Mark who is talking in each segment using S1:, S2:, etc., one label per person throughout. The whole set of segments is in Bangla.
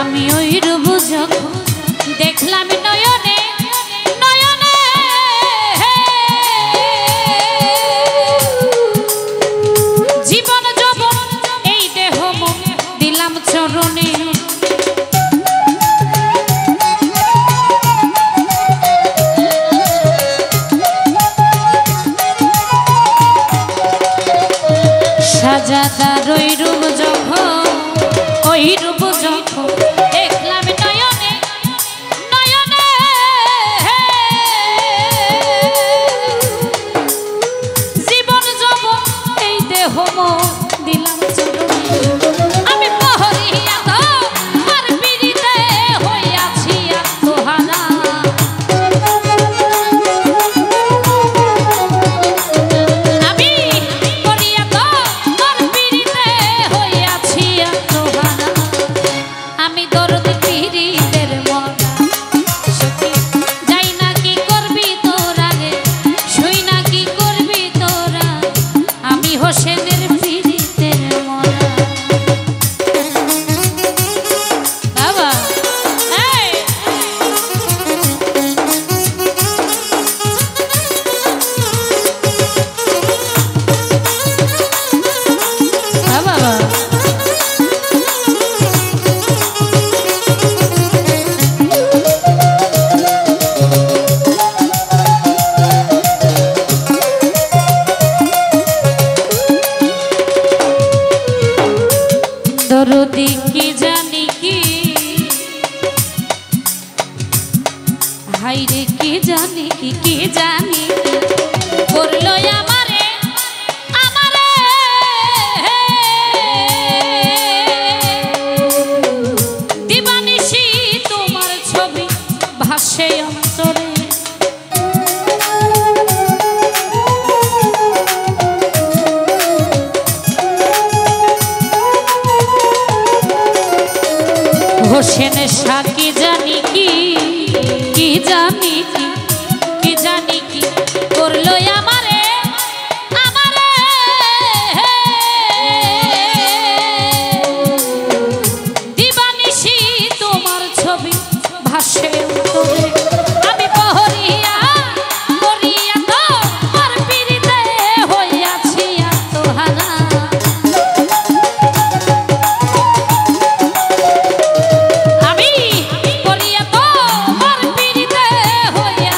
S1: আমি ওই রূপ যখন দেখলাম নয়নে নয়নে, জীবন যৌবন এই দেহ মন দিলাম চরণে। সাজাদার ওই রূপ যখন, ওই রূপ যখন দেখলাম নয়নে নয়নে, জীবন যৌবন এই দেহ মন দিলাম চরণে। আমি পহরিয়া তোমার পিড়িতে হইয়াছি আত্মহারা, আমি পহরিয়া তোমার পিড়িতে হইয়াছি আত্মহারা। আমি দরদ পিড়িতের মরা সখী, যাই না কি করবি তোরা রে, শুই না কি করবি তোরা, আমি হোসেনের পিড়িতের মরা। বাবা এই বাবা দরদি কি জানি কি, হাইরে কি জানি কি, কি জানি কি করলো আমারে আমারে, দিবানিশি তোমার ছবি ভাসে অন্তরে। হোসেনের সাকি জানি কি, কি জানি কি, কি জানি কি করলো আমারে আমারে, দিবানিশি তোমার ছবি ভাসে অন্তরে। আমি পহরিয়া পহরিয়া তোমার পিড়িতে হইয়াছি আত্মহারা, আমি পহরিয়া তোমার পিড়িতে হইয়াছি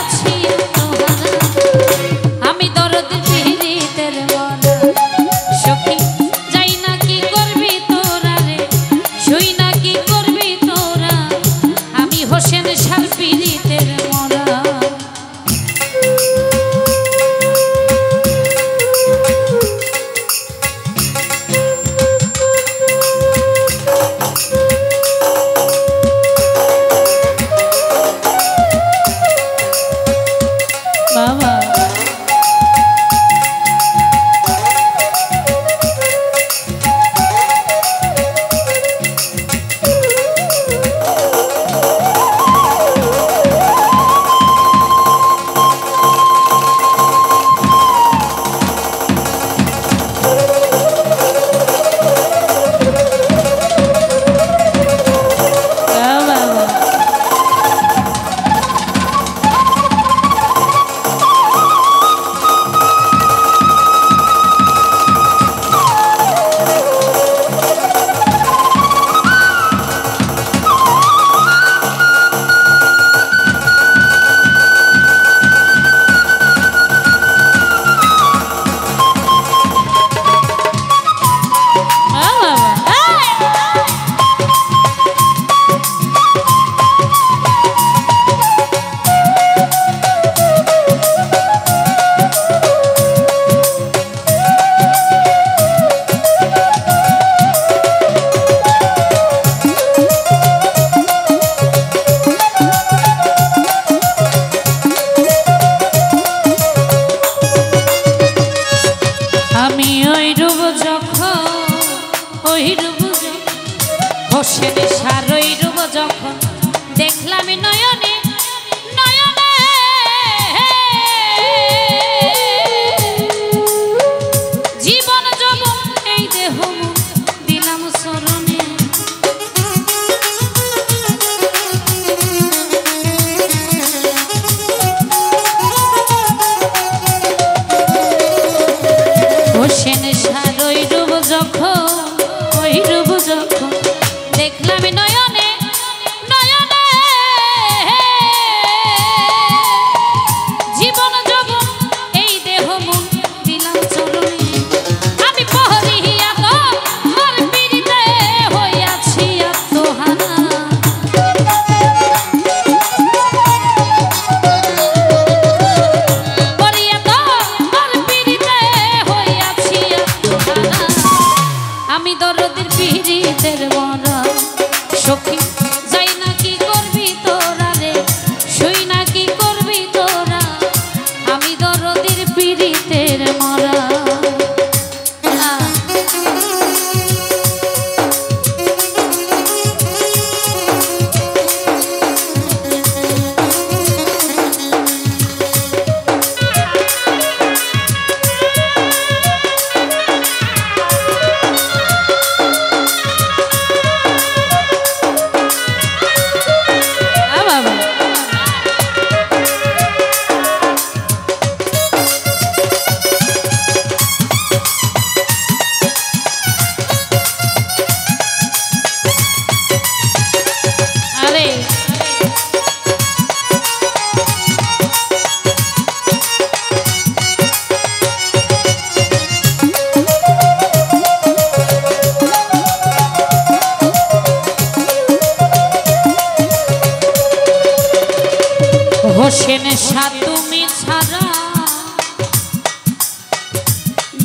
S1: হোসেন শাহ তুমি ছাড়া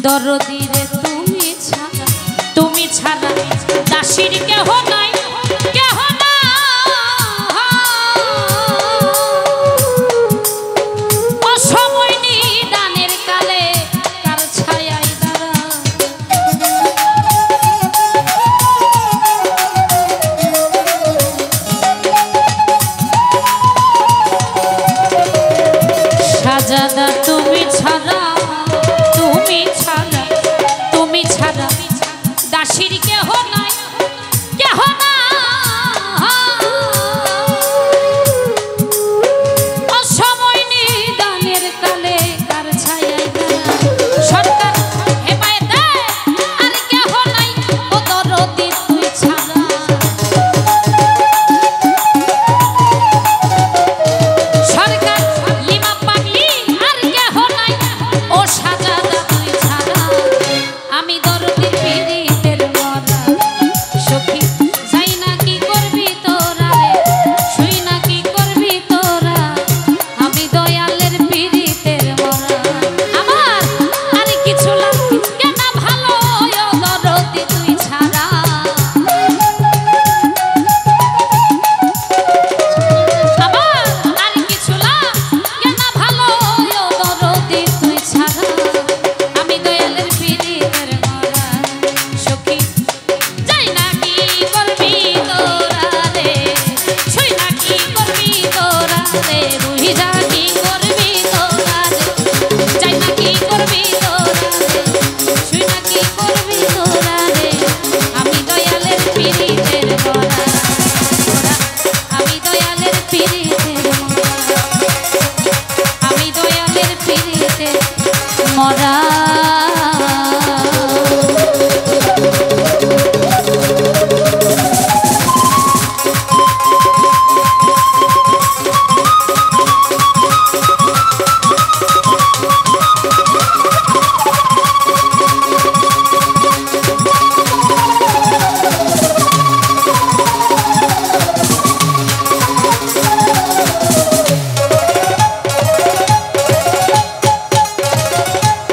S1: দরদিরে তুমি ছাড়া দাসীর কেহ না